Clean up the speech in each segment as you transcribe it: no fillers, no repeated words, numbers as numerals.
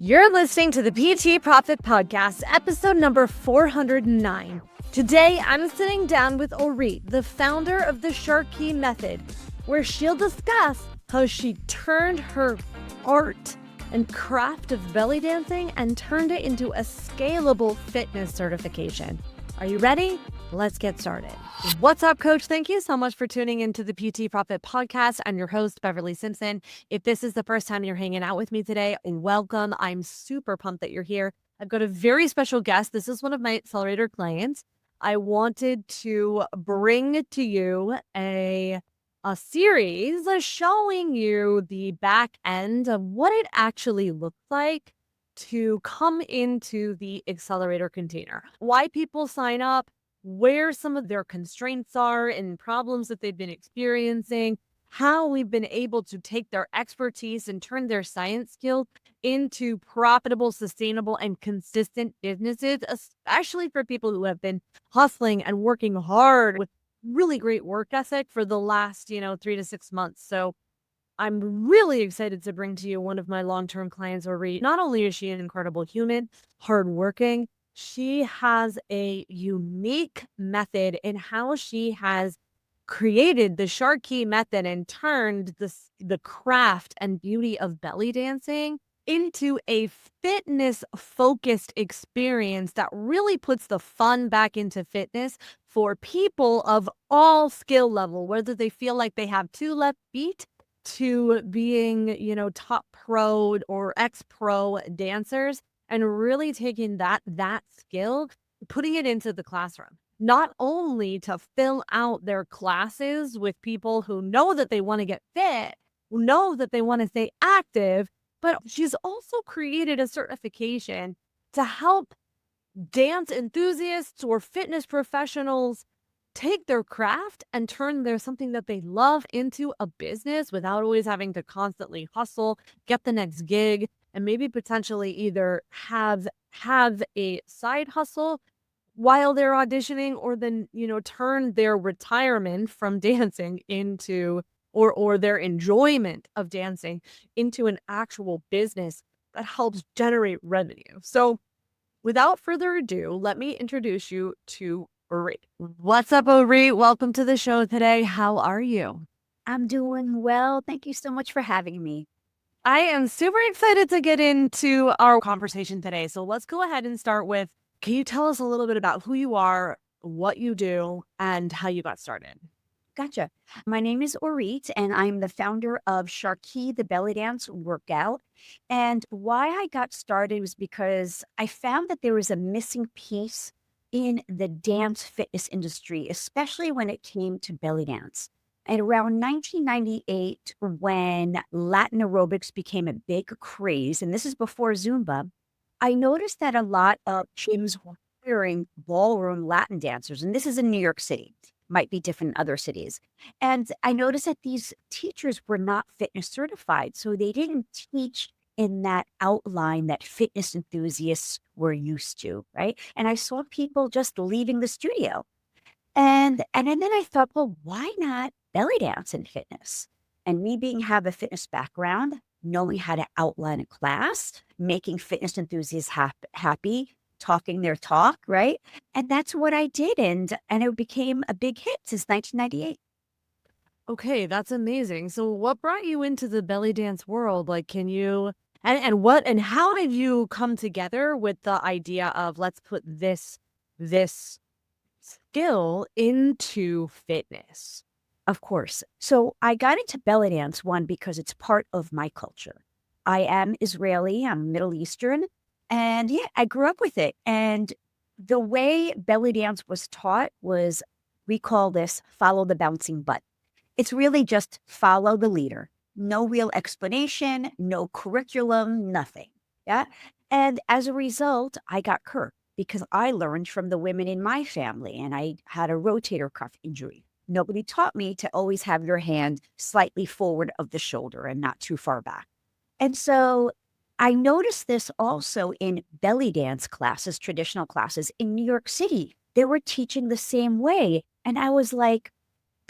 You're listening to the PT Profit Podcast, episode number 409. Today, I'm sitting down with Oreet, the founder of the SharQuí Method, where she'll discuss how she turned her art and craft of belly dancing and turned it into a scalable fitness certification. Are you ready? Let's get started. What's up, Coach? Thank you so much for tuning into the PT Profit Podcast. I'm your host, Beverly Simpson. If this is the first time you're hanging out with me today, welcome. I'm super pumped that you're here. I've got a very special guest. This is one of my accelerator clients. I wanted to bring to you a series showing you the back end of what it actually looks like to come into the accelerator container, why people sign up, where some of their constraints are and problems that they've been experiencing, how we've been able to take their expertise and turn their science skills into profitable, sustainable, and consistent businesses, especially for people who have been hustling and working hard with really great work ethic for the last, 3 to 6 months. So I'm really excited to bring to you one of my long-term clients, Oreet. Not only is she an incredible human, hardworking, she has a unique method in how she has created the SharQuí method and turned the craft and beauty of belly dancing into a fitness-focused experience that really puts the fun back into fitness for people of all skill level, whether they feel like they have two left feet to being, top pro or ex-pro dancers, and really taking that skill, putting it into the classroom. Not only to fill out their classes with people who know that they want to get fit, who know that they want to stay active, but she's also created a certification to help dance enthusiasts or fitness professionals take their craft and turn their something that they love into a business without always having to constantly hustle, get the next gig, and maybe potentially either have a side hustle while they're auditioning, or then, turn their retirement from dancing into or their enjoyment of dancing into an actual business that helps generate revenue. So without further ado, let me introduce you to Oreet. What's up, Oreet? Welcome to the show today. How are you? I'm doing well. Thank you so much for having me. I am super excited to get into our conversation today. So let's go ahead and start with, can you tell us a little bit about who you are, what you do, and how you got started? Gotcha. My name is Oreet, and I'm the founder of SharQui, the belly dance workout. And why I got started was because I found that there was a missing piece in the dance fitness industry, especially when it came to belly dance. And around 1998, when Latin aerobics became a big craze, and this is before Zumba, I noticed that a lot of gyms were hiring ballroom Latin dancers, and this is in New York City, might be different in other cities. And I noticed that these teachers were not fitness certified, so they didn't teach in that outline that fitness enthusiasts were used to, right? And I saw people just leaving the studio. And then I thought, well, why not belly dance in fitness? And me being have a fitness background, knowing how to outline a class, making fitness enthusiasts happy, talking their talk, right? And that's what I did. And it became a big hit since 1998. Okay, that's amazing. So what brought you into the belly dance world? Like, can you, and how did you come together with the idea of let's put this skill into fitness? Of course. So I got into belly dance, one, because it's part of my culture. I am Israeli, I'm Middle Eastern, and yeah, I grew up with it. And the way belly dance was taught was, we call this follow the bouncing butt. It's really just follow the leader. No real explanation, no curriculum, nothing. Yeah. And as a result, I got hurt because I learned from the women in my family, and I had a rotator cuff injury. Nobody taught me to always have your hand slightly forward of the shoulder and not too far back. And so I noticed this also in belly dance classes, traditional classes in New York City. They were teaching the same way. And I was like,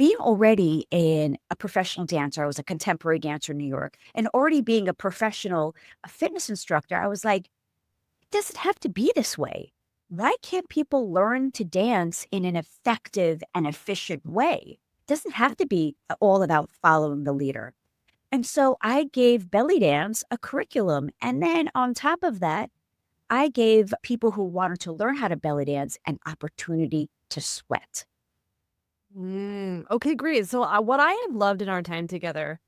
being already a professional dancer, I was a contemporary dancer in New York, and already being a professional fitness instructor, I was like, it doesn't have to be this way. Why can't people learn to dance in an effective and efficient way? It doesn't have to be all about following the leader. And so I gave belly dance a curriculum. And then on top of that, I gave people who wanted to learn how to belly dance an opportunity to sweat. Okay, great. So, what I have loved in our time together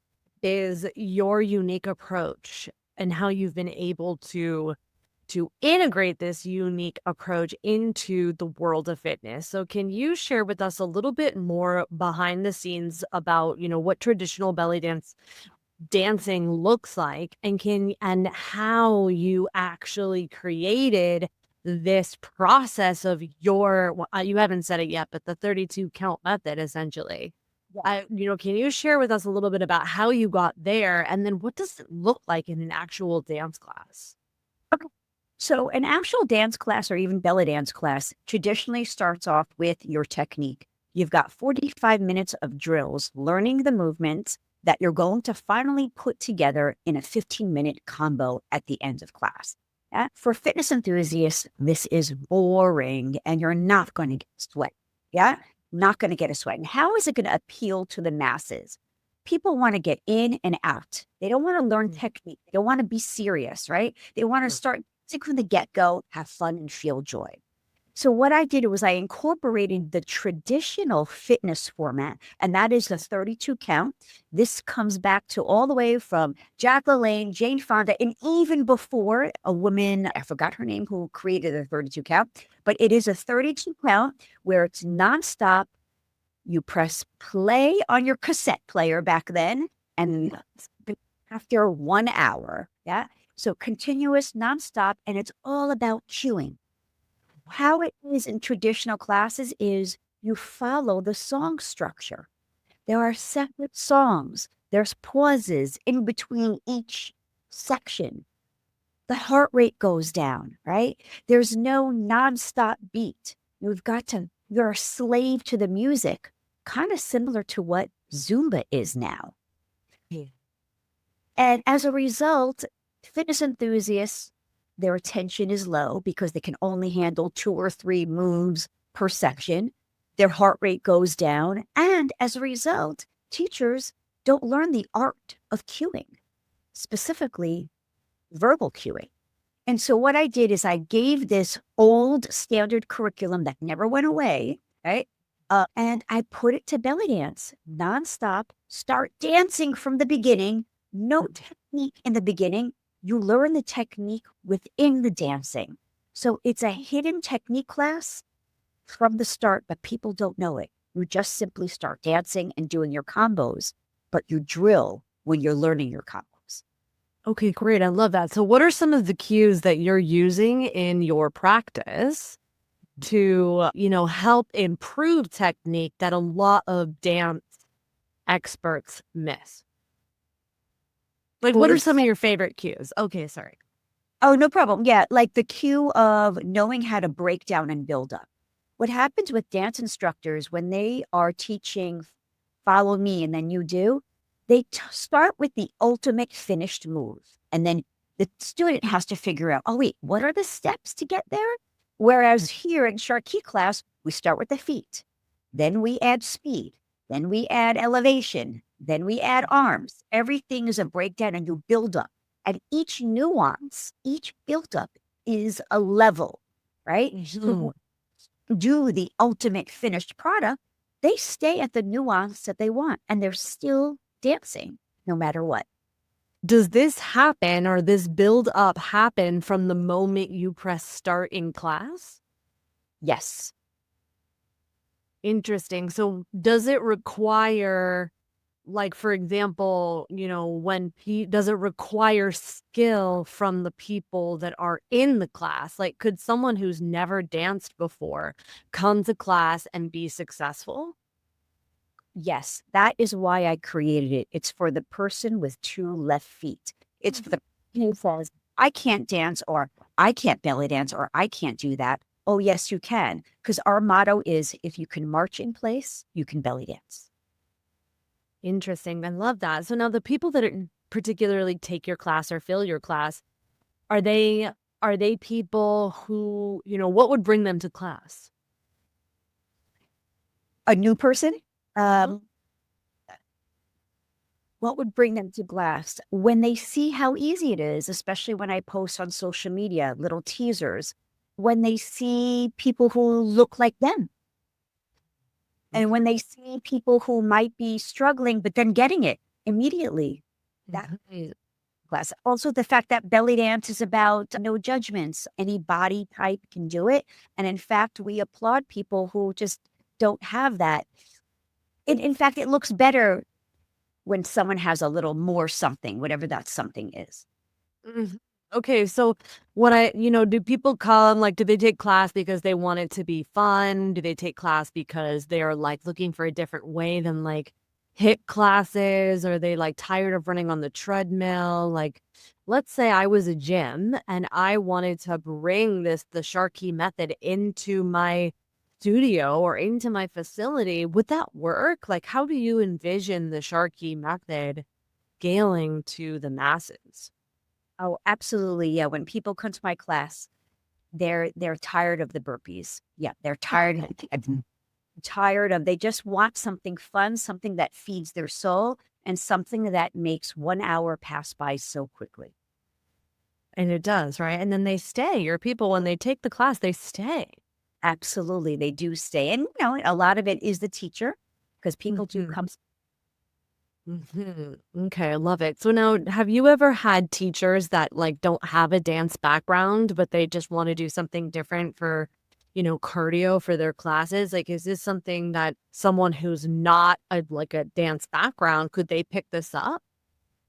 is your unique approach and how you've been able to integrate this unique approach into the world of fitness. So, can you share with us a little bit more behind the scenes about, what traditional belly dancing looks like, and how you actually created this process of you haven't said it yet, but the 32 count method, essentially. Yeah. Can you share with us a little bit about how you got there, and then what does it look like in an actual dance class? Okay. So an actual dance class or even belly dance class traditionally starts off with your technique. You've got 45 minutes of drills, learning the movements that you're going to finally put together in a 15-minute combo at the end of class. Yeah? For fitness enthusiasts, this is boring and you're not going to get a sweat. Yeah? Not going to get a sweat. And how is it going to appeal to the masses? People want to get in and out. They don't want to learn technique. They don't want to be serious, right? They want to start from the get-go, have fun and feel joy. So what I did was I incorporated the traditional fitness format, and that is the 32 count. This comes back to all the way from Jack LaLanne, Jane Fonda, and even before a woman, I forgot her name, who created the 32 count, but it is a 32 count where it's nonstop. You press play on your cassette player back then, and after 1 hour, yeah. So continuous, nonstop, and it's all about cueing. How it is in traditional classes is you follow the song structure. There are separate songs. There's pauses in between each section. The heart rate goes down, right? There's no nonstop beat. You're a slave to the music, kind of similar to what Zumba is now. Yeah. And as a result, fitness enthusiasts, their attention is low because they can only handle 2 or 3 moves per section. Their heart rate goes down. And as a result, teachers don't learn the art of cueing, specifically verbal cueing. And so what I did is I gave this old standard curriculum that never went away, right? And I put it to belly dance nonstop, start dancing from the beginning, no technique in the beginning. You learn the technique within the dancing. So it's a hidden technique class from the start, but people don't know it. You just simply start dancing and doing your combos, but you drill when you're learning your combos. Okay, great. I love that. So what are some of the cues that you're using in your practice to, help improve technique that a lot of dance experts miss? Like, what are some of your favorite cues? Okay, sorry. Oh, no problem. Yeah, like the cue of knowing how to break down and build up. What happens with dance instructors when they are teaching, follow me, and then you do, they start with the ultimate finished move. And then the student has to figure out, oh, wait, what are the steps to get there? Whereas here in SharQuí class, we start with the feet. Then we add speed. Then we add elevation. Then we add arms. Everything is a breakdown and you build up. And each nuance, each build up is a level, right? So do the ultimate finished product, they stay at the nuance that they want and they're still dancing no matter what. Does this happen, or this build up happen from the moment you press start in class? Yes. Interesting. So does it require, like, for example, does it require skill from the people that are in the class? Like, could someone who's never danced before come to class and be successful? Yes, that is why I created it. It's for the person with 2 left feet. It's for the person who says, I can't dance, or I can't belly dance, or I can't do that. Oh, yes, you can. Because our motto is, if you can march in place, you can belly dance. Interesting. I love that. So now the people that particularly take your class or fill your class, are they people who, what would bring them to class? A new person, Uh-huh. um, what would bring them to glass? When they see how easy it is, especially when I post on social media, little teasers, when they see people who look like them, and when they see people who might be struggling, but then getting it immediately, that Right. class. Also, the fact that belly dance is about no judgments. Any body type can do it. And in fact, we applaud people who just don't have that. In fact, it looks better when someone has a little more something, whatever that something is. Mhm. Okay, so do people come, like, do they take class because they want it to be fun? Do they take class because they are, like, looking for a different way than, like, HIIT classes? Are they, like, tired of running on the treadmill? Like, let's say I was a gym and I wanted to bring the SharQuí method into my studio or into my facility. Would that work? Like, how do you envision the SharQuí method scaling to the masses? Oh, absolutely. Yeah. When people come to my class, they're tired of the burpees. Yeah, they're tired of they just want something fun, something that feeds their soul, and something that makes 1 hour pass by so quickly. And it does, right? And then they stay. Your people, when they take the class, they stay. Absolutely, they do stay. And a lot of it is the teacher because people do Mhm, come. mhm. Okay, I love it. So now, have you ever had teachers that, like, don't have a dance background, but they just wanna do something different for, cardio for their classes? Like, is this something that someone who's not a dance background, could they pick this up?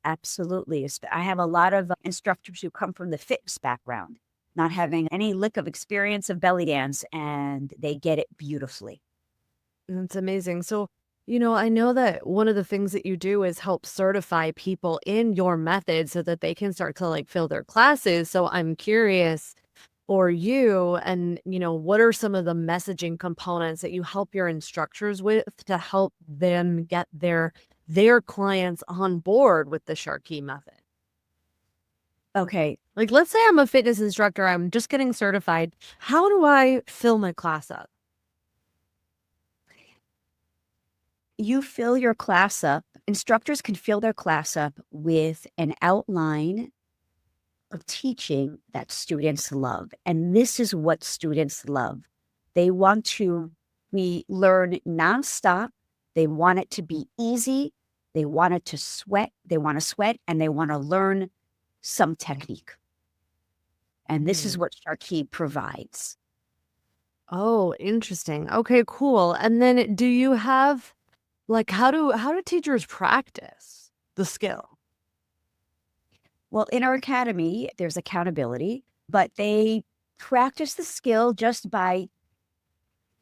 Absolutely. I have a lot of instructors who come from the fitness background, not having any lick of experience of belly dance, and they get it beautifully. That's amazing. So, I know that one of the things that you do is help certify people in your method so that they can start to, like, fill their classes. So I'm curious for you and, what are some of the messaging components that you help your instructors with to help them get their clients on board with the SharQuí method? Okay, Like, let's say I'm a fitness instructor, I'm just getting certified. How do I fill my class up? you fill your class up. Instructors can fill their class up with an outline of teaching that students love. And this is what students love. They want to be learn nonstop. They want it to be easy. They want it to sweat. They want to sweat and they want to learn some technique. And this is Mhm. what SharQuí provides. Oh, interesting. Okay, cool. And then do you have like how do teachers practice the skill? Well, in our academy, there's accountability, but they practice the skill just by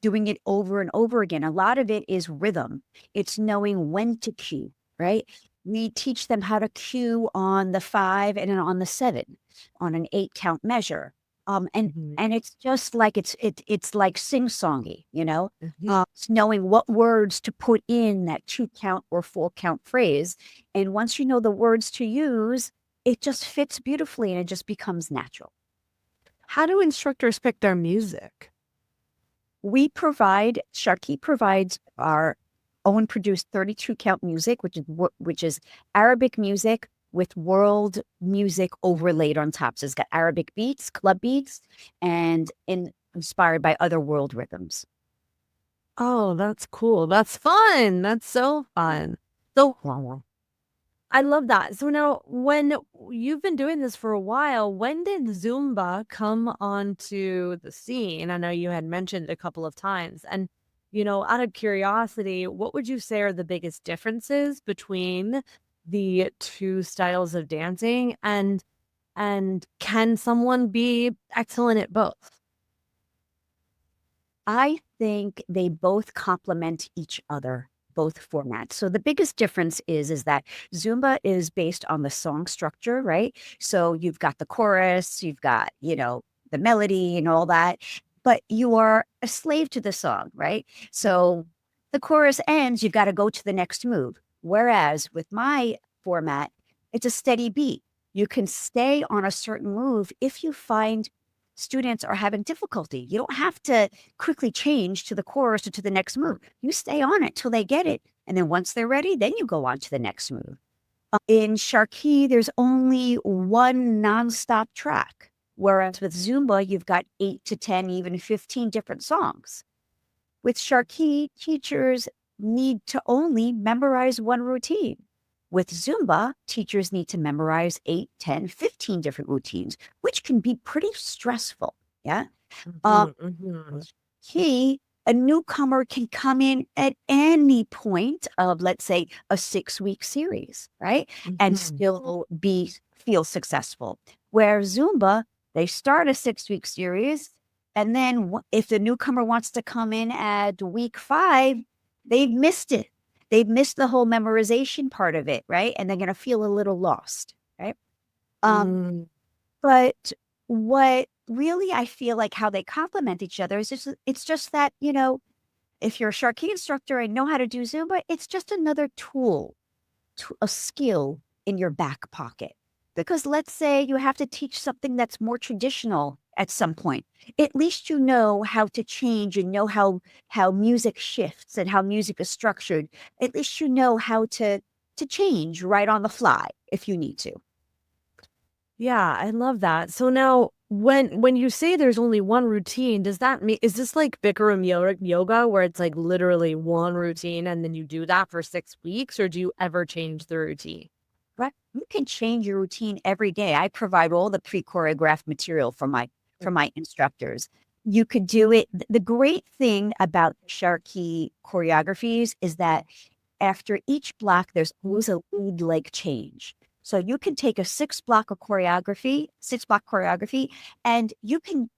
doing it over and over again. A lot of it is rhythm. It's knowing when to cue, right? We teach them how to cue on the 5 and on the 7, on an 8 count measure. And Mhm. and it's just like it's like sing-songy, Mhm. It's knowing what words to put in that 2 count or 4 count phrase. And once you know the words to use, it just fits beautifully and it just becomes natural. How do instructors pick their music? SharQuí provides our own produced 32 count music, which is Arabic music with world music overlaid on top. So it's got Arabic beats, club beats, and inspired by other world rhythms. Oh, that's cool. That's fun. That's so fun. So I love that. So now when you've been doing this for a while, when did Zumba come onto the scene? I know you had mentioned it a couple of times. And, out of curiosity, what would you say are the biggest differences between the two styles of dancing and can someone be excellent at both? I think they both complement each other, both formats. So the biggest difference is that Zumba is based on the song structure, right? So you've got the chorus, you've got, the melody and all that, but you are a slave to the song, right? So the chorus ends, you've got to go to the next move. Whereas with my format, it's a steady beat. You can stay on a certain move if you find students are having difficulty. You don't have to quickly change to the chorus or to the next move. You stay on it till they get it. And then once they're ready, then you go on to the next move. In SharQuí, there's only one nonstop track. Whereas with Zumba, you've got 8 to 10, even 15 different songs. With SharQuí, teachers need to only memorize one routine. With Zumba, teachers need to memorize 8, 10, 15 different routines, which can be pretty stressful. Yeah. A newcomer can come in at any point of, let's say, a 6-week series, right? And still feel successful. Where Zumba, they start a 6-week series, and then if the newcomer wants to come in at week 5, they've missed it. They've missed the whole memorization part of it, right? And they're going to feel a little lost, right? But what really I feel like how they complement each other is it's just that, if you're a SharQuí instructor and know how to do Zumba, it's just another tool, a skill in your back pocket. Because let's say you have to teach something that's more traditional at some point. At least you know how to change and know how music shifts and how music is structured. At least you know how to change right on the fly if you need to. Yeah, I love that. So now when you say there's only one routine, does that mean, is this like Bikram yoga where it's like literally one routine and then you do that for 6 weeks, or do you ever change the routine? Right. You can change your routine every day. I provide all the pre-choreographed material for my instructors. You could do it. The great thing about SharQuí choreographies is that after each block, there's always a lead leg change. So you can take a 6-block choreography, and you can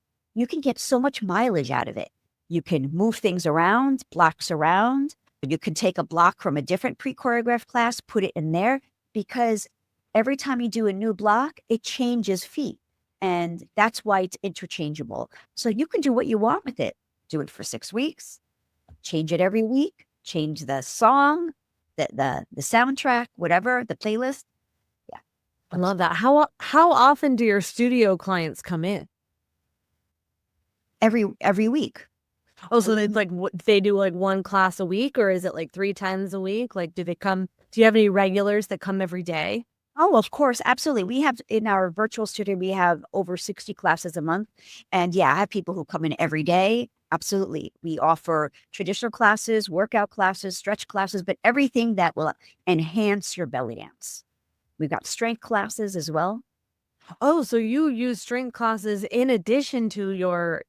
get so much mileage out of it. You can move things around, blocks around. You can take a block from a different pre-choreographed class, put it in there, because every time you do a new block, it changes feet. And that's why it's interchangeable. So you can do what you want with it. Do it for 6 weeks, change it every week, change the song, the soundtrack, whatever, the playlist. Yeah. I love that. How often do your studio clients come in? Every week. Oh, so it's like they do like one class a week, or is it like 3 times a week? Like, do you have any regulars that come every day? Oh, of course. Absolutely. We have in our virtual studio, we have over 60 classes a month. And yeah, I have people who come in every day. Absolutely. We offer traditional classes, workout classes, stretch classes, but everything that will enhance your belly dance. We've got strength classes as well. Oh, so you use strength classes in addition to your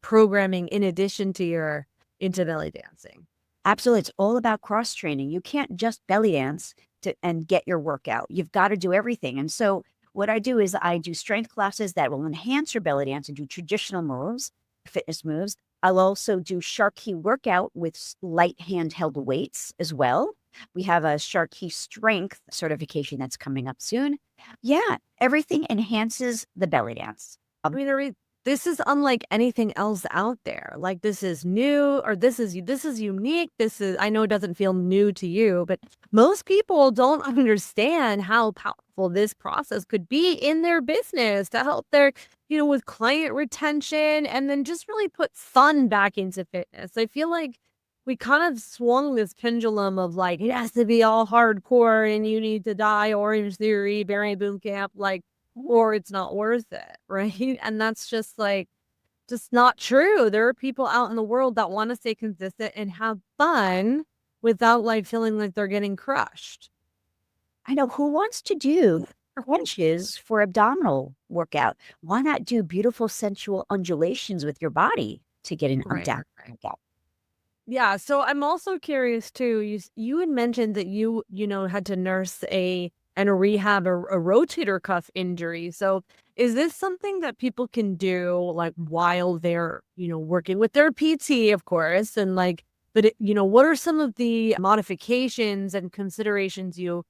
programming in addition to your into belly dancing. Absolutely. It's all about cross training. You can't just belly dance and get your workout. You've got to do everything. And so what I do is I do strength classes that will enhance your belly dance and do traditional moves, fitness moves. I'll also do SharQuí workout with light handheld weights as well. We have a SharQuí strength certification that's coming up soon. Yeah, everything enhances the belly dance. I mean, Oreet, this is unlike anything else out there. Like, this is new, or this is unique. I know it doesn't feel new to you, but most people don't understand how powerful this process could be in their business to help their, with client retention, and then just really put fun back into fitness. I feel like we kind of swung this pendulum of like, it has to be all hardcore and you need to die, Orange Theory, Barry Boot Camp, like, or it's not worth it, right? And that's just not true. There are people out in the world that want to stay consistent and have fun without like feeling like they're getting crushed. I know, who wants to do crunches for abdominal workout? Why not do beautiful sensual undulations with your body to get an abdominal workout? Yeah, so I'm also curious too. You had mentioned that you had to nurse and rehab a rotator cuff injury. So is this something that people can do like while they're working with their PT, of course, and like, but what are some of the modifications and considerations you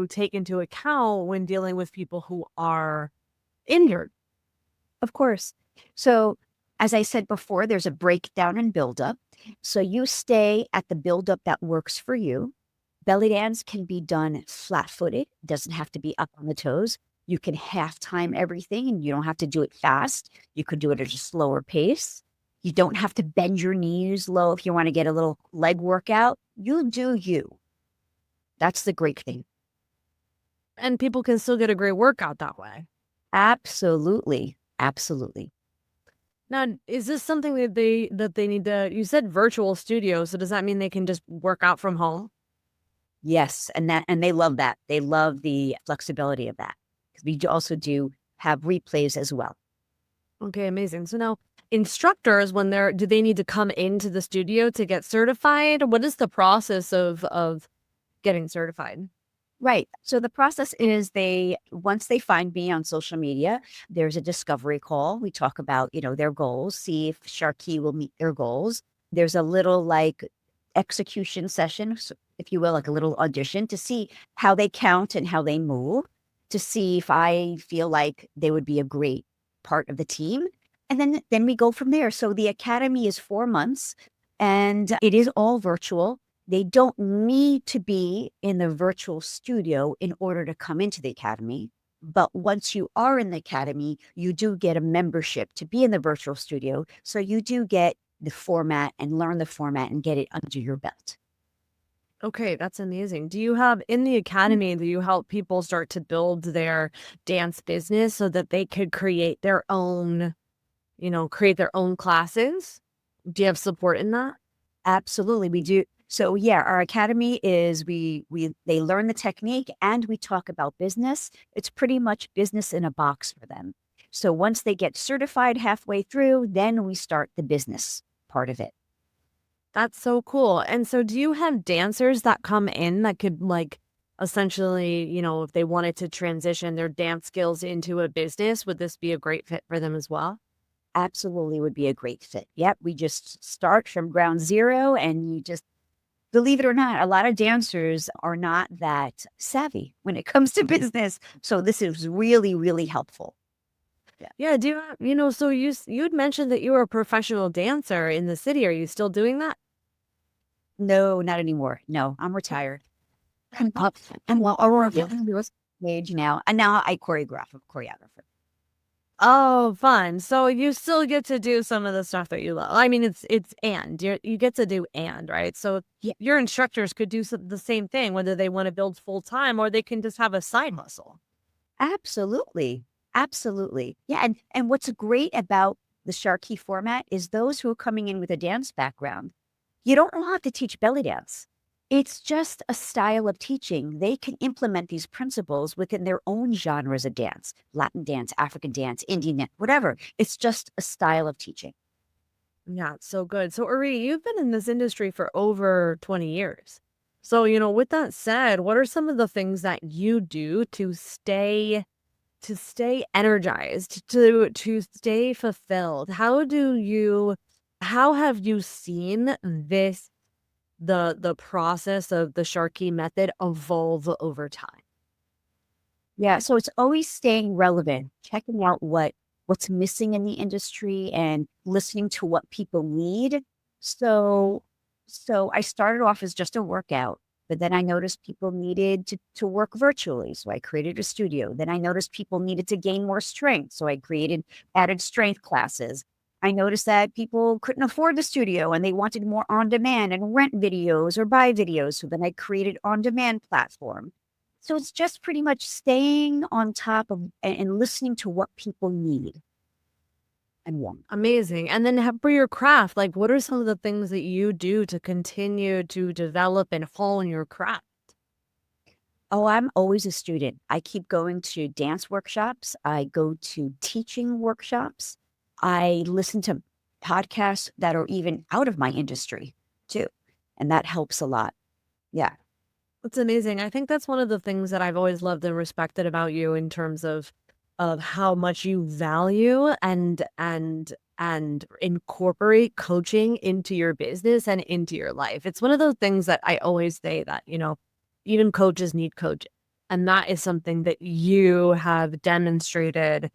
take into account when dealing with people who are injured? Of course. So as I said before, there's a breakdown and buildup. So you stay at the buildup that works for you. Belly dance can be done flat-footed. It doesn't have to be up on the toes. You can half time everything and you don't have to do it fast. You could do it at a slower pace. You don't have to bend your knees low if you want to get a little leg workout. You do you. That's the great thing. And people can still get a great workout that way. Absolutely. Absolutely. Now, is this something that they need to, you said virtual studio, so does that mean they can just work out from home? Yes. And they love that. They love the flexibility of that. Because we also do have replays as well. Okay, amazing. So now instructors, do they need to come into the studio to get certified? What is the process of getting certified? Right. So the process is once they find me on social media, there's a discovery call. We talk about, their goals, see if SharQui will meet their goals. There's a little like execution session, if you will, like a little audition to see how they count and how they move, to see if I feel like they would be a great part of the team. And then we go from there. So the academy is 4 months and it is all virtual. They don't need to be in the virtual studio in order to come into the academy. But once you are in the academy, you do get a membership to be in the virtual studio. So you do get the format and learn the format and get it under your belt. Okay, that's amazing. Do you have in the academy, do you help people start to build their dance business so that they could create their own classes? Do you have support in that? Absolutely, we do. So yeah, our academy is they learn the technique and we talk about business. It's pretty much business in a box for them. So once they get certified halfway through, then we start the business part of it. That's so cool. And so do you have dancers that come in that could essentially, if they wanted to transition their dance skills into a business, would this be a great fit for them as well? Absolutely would be a great fit. Yep, we just start from ground zero and you just believe it or not, a lot of dancers are not that savvy when it comes to business. So this is really, really helpful. Yeah. Do so you'd mentioned that you were a professional dancer in the city. Are you still doing that? No, not anymore. No, I'm retired. I'm over age now. And now I choreograph. I'm a choreographer. Oh, fun. So you still get to do some of the stuff that you love. I mean, you get to do right? So Yeah. your instructors could do the same thing, whether they want to build full time or they can just have a side hustle. Absolutely. Absolutely. Yeah. And what's great about the SharQui format is those who are coming in with a dance background, you don't have to teach belly dance. It's just a style of teaching. They can implement these principles within their own genres of dance, Latin dance, African dance, Indian dance, whatever. It's just a style of teaching. Yeah, it's so good. So, Oreet, you've been in this industry for over 20 years. So, with that said, what are some of the things that you do to stay energized, to stay fulfilled? How have you seen the process of the SharQui method evolve over time? Yeah, so it's always staying relevant, checking out what's missing in the industry and listening to what people need. So I started off as just a workout, but then I noticed people needed to work virtually. So I created a studio. Then I noticed people needed to gain more strength. So I added strength classes. I noticed that people couldn't afford the studio and they wanted more on demand and rent videos or buy videos. So then I created on demand platform. So it's just pretty much staying on top of and listening to what people need and want. Amazing. And then for your craft, what are some of the things that you do to continue to develop and hone your craft? Oh, I'm always a student. I keep going to dance workshops. I go to teaching workshops. I listen to podcasts that are even out of my industry too. And that helps a lot. Yeah. That's amazing. I think that's one of the things that I've always loved and respected about you in terms of how much you value and incorporate coaching into your business and into your life. It's one of those things that I always say that, even coaches need coaching. And that is something that you have demonstrated,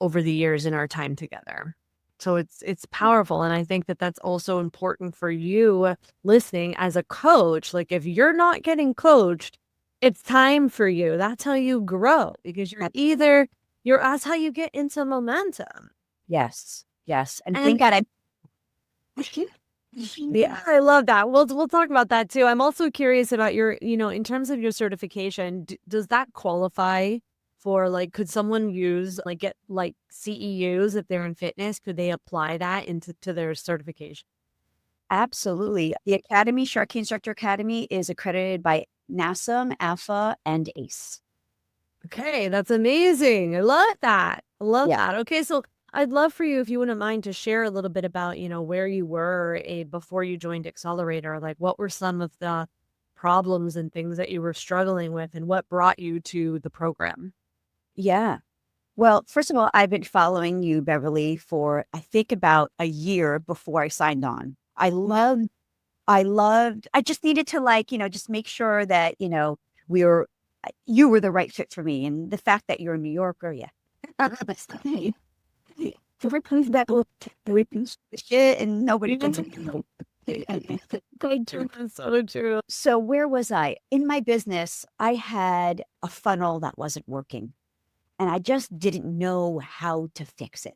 over the years in our time together. So it's powerful. And I think that that's also important for you listening as a coach. Like if you're not getting coached, it's time for you. That's how you grow because that's how you get into momentum. Yes. Yes. And And thank God I yeah, I love that. We'll talk about that too. I'm also curious about your, in terms of your certification, does that qualify for like, could someone get like CEUs if they're in fitness? Could they apply that to their certification? absolutely. The Academy, SharQuí Instructor Academy, is accredited by NASM, ALPHA, and ACE. Okay, that's amazing. I love that. I love Yeah. that. Okay, so I'd love for you, if you wouldn't mind, to share a little bit about, where you were before you joined Accelerator. Like, what were some of the problems and things that you were struggling with, and what brought you to the program? Yeah. Well, first of all, I've been following you, Beverly, for I think about a year before I signed on. I just needed to just make sure that, we were, you were the right fit for me. And the fact that you're a New Yorker, yeah. Everybody's back with shit and nobody can. That's so true. So where was I? In my business, I had a funnel that wasn't working and I just didn't know how to fix it.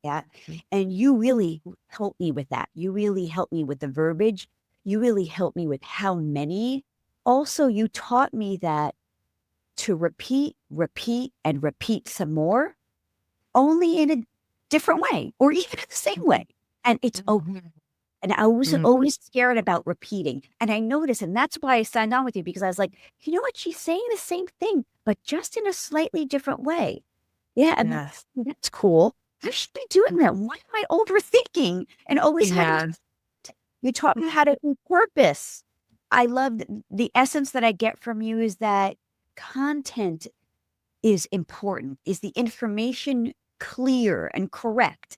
Yeah. And you really helped me with that. You really helped me with the verbiage. You really helped me with how many. Also, you taught me that to repeat, and repeat some more, only in a different way or even in the same way. And it's okay. And I was always scared about repeating. And I noticed, and that's why I signed on with you, because I was like, you know what? She's saying the same thing, but just in a slightly different way. Yeah. And Yes. that's cool. I should be doing that. Why am I overthinking and always having you taught me how to do purpose. I love the essence that I get from you is that content is important. Is the information clear and correct?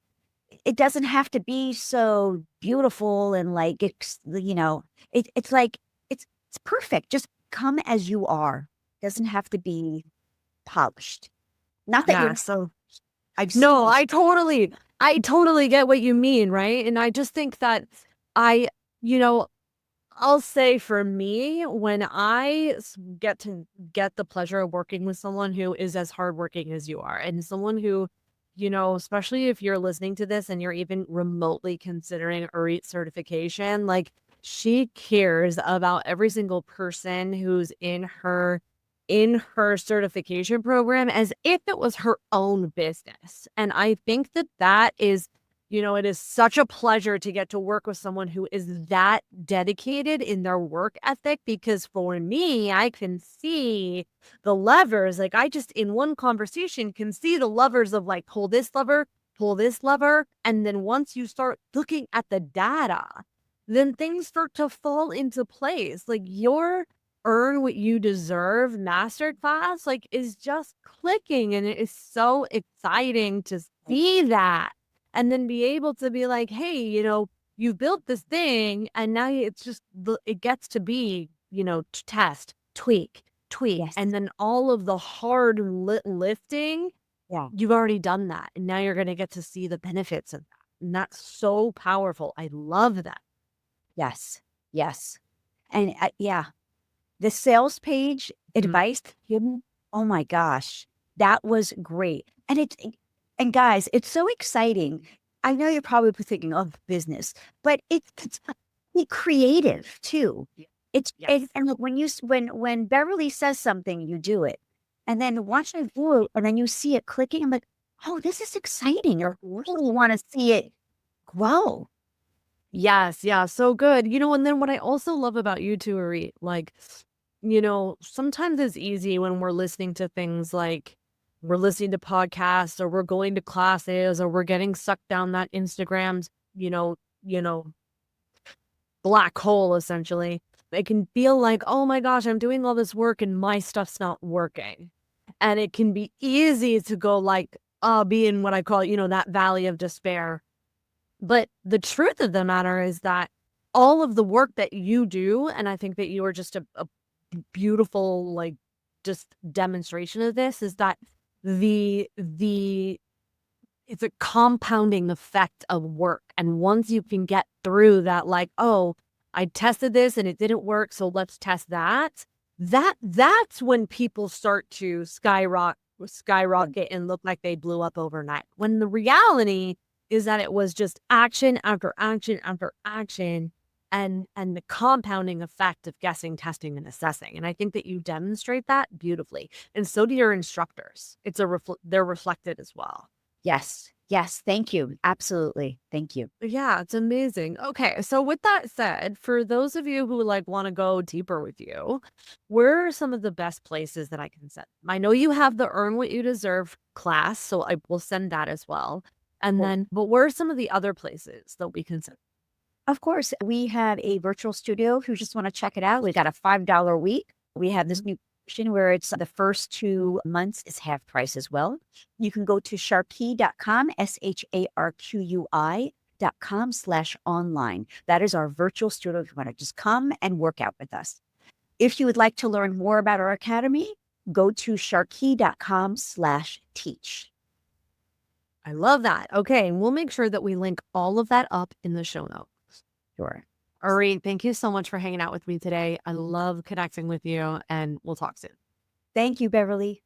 It doesn't have to be so beautiful and like it's like it's perfect. Just come as you are. It doesn't have to be polished. Not that you're So I've no, seen I totally get what you mean, right? And I just think that I, I'll say for me, when I get to get the pleasure of working with someone who is as hardworking as you are, and someone who, especially if you're listening to this and you're even remotely considering Oreet certification, like she cares about every single person who's in her certification program as if it was her own business. And I think that that is, it is such a pleasure to get to work with someone who is that dedicated in their work ethic, because for me, I can see the levers. Like I just in one conversation can see the levers of like, pull this lever, pull this lever. And then once you start looking at the data, then things start to fall into place. Like your earn what you deserve masterclass like is just clicking, and it is so exciting to see that. And then be able to be like, hey, you built this thing and now it's just, it gets to be, test, tweak, yes. and then all of the hard lifting. Yeah. You've already done that. And now you're going to get to see the benefits of that. And that's so powerful. I love that. Yes. Yes. And yeah. The sales page advice, oh my gosh, that was great. And guys, it's so exciting. I know you're probably thinking of business, but it's be creative too. And look, when Beverly says something, you do it, and then watch it do it, and then you see it clicking. I'm like, oh, this is exciting. I really want to see it grow. Yes, yeah, so good. And then what I also love about you too, Oreet, like, sometimes it's easy when we're listening to things like we're listening to podcasts or we're going to classes or we're getting sucked down that Instagram's, black hole, essentially. It can feel like, oh my gosh, I'm doing all this work and my stuff's not working. And it can be easy to go like, be in what I call, that valley of despair. But the truth of the matter is that all of the work that you do, and I think that you are just a beautiful, like, just demonstration of this, is that the it's a compounding effect of work. And once you can get through that, like, oh, I tested this and it didn't work, so let's test that. That's when people start to skyrocket and look like they blew up overnight. When the reality is that it was just action after action after action, and the compounding effect of guessing, testing, and assessing. And I think that you demonstrate that beautifully. And so do your instructors. They're reflected as well. Yes. Yes. Thank you. Absolutely. Thank you. Yeah, it's amazing. Okay, so with that said, for those of you who like want to go deeper with you, where are some of the best places that I can send? I know you have the Earn What You Deserve class, so I will send that as well. And Well, then, but where are some of the other places that we can send? of course, we have a virtual studio. If you just want to check it out, we got a $5 a week. We have this new option where it's the first 2 months is half price as well. You can go to SharQui.com, SharQui.com/online. That is our virtual studio if you want to just come and work out with us. If you would like to learn more about our academy, go to SharQui.com/teach. I love that. Okay, and we'll make sure that we link all of that up in the show notes. Sure. Oreet, thank you so much for hanging out with me today. I love connecting with you, and we'll talk soon. Thank you, Beverly.